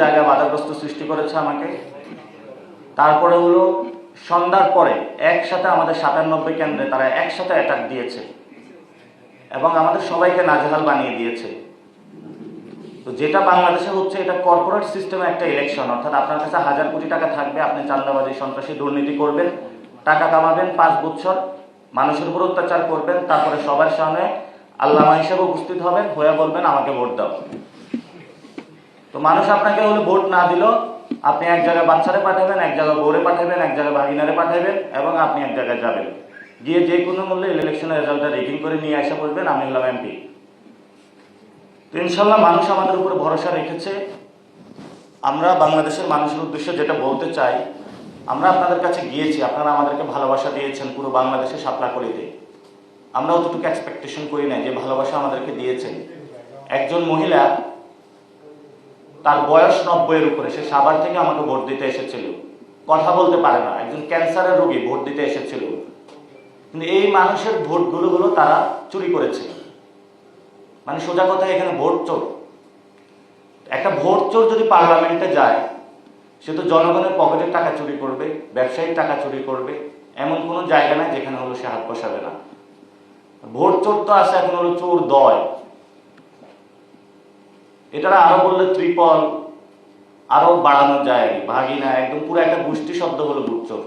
জায়গায় বাধাগ্রস্ত সৃষ্টি করেছে আমাকে। তারপরে হলো সন্ধ্যার পরে একসাথে আমাদের 97 কেন্দ্রে তারা একসাথে অ্যাটাক দিয়েছে এবং আমাদের সবাইকে নাজেহাল বানিয়ে দিয়েছে। তো যেটা বাংলাদেশে হচ্ছে, এটা কর্পোরেট সিস্টেমে একটা ইলেকশন, অর্থাৎ আপনার কাছে 1000 কোটি টাকা থাকবে, আপনি চাঁদাবাজি সন্ত্রাসী দুর্নীতি করবেন, টাকা কামাবেন 5 বছর, মানুষের উপর অত্যাচার করবেন, তারপরে সবার সামনে আল্লামা হিসেবে উপস্থিত হবেন, হয়ে বলবেন আমাকে ভোট দাও। তো মানুষ আপনাকে হলে ভোট না দিল, আপনি এক জায়গায় বাচ্চারে পাঠাবেন, এক জায়গায় বউরে পাঠাবেন, এক জায়গায় ভাগিনারে পাঠাবেন এবং আপনি এক জায়গায় যাবেন, গিয়ে যে কোনো মূল্যে ইলেকশনের রেজাল্টটা রেগিং করে নিয়ে আসা বলবেন আমি হলাম এমপি। তো ইনশাল্লাহ মানুষ আমাদের উপরে ভরসা রেখেছে। আমরা বাংলাদেশের মানুষের উদ্দেশ্যে যেটা বলতে চাই, আমরা আপনাদের কাছে গিয়েছি, আপনারা আমাদেরকে ভালোবাসা দিয়েছেন পুরো বাংলাদেশে সাপলাকলিতে। আমরা অতটুকু এক্সপেকটেশন করি না যে ভালোবাসা আমাদেরকে দিয়েছেন। একজন মহিলা, তার বয়স 90-এর উপরে, সে সাভার থেকে আমাকে ভোট দিতে এসেছিল, কথা বলতে পারে না, একজন ক্যান্সারের রোগী ভোট দিতে এসেছিল। কিন্তু এই মানুষের ভোটগুলো হলো তারা চুরি করেছে। মানে সোজা কথা, এখানে ভোট চোর। একটা ভোট চোর যদি পার্লামেন্টে যায়, সে তো জনগণের পকেটের টাকা চুরি করবে, ব্যবসায়িক টাকা চুরি করবে, এমন কোনো জায়গা নাই যেখানে হলো সে হাত বসাবে না। ভোট চোর তো আছে, এখন হলো চোর দয়। এটা আরো বললে ত্রিপল আরো বাড়ানো যায়, ভাগিনা, একদম পুরো একটা গোষ্ঠী শব্দ হলো ভোট চোর।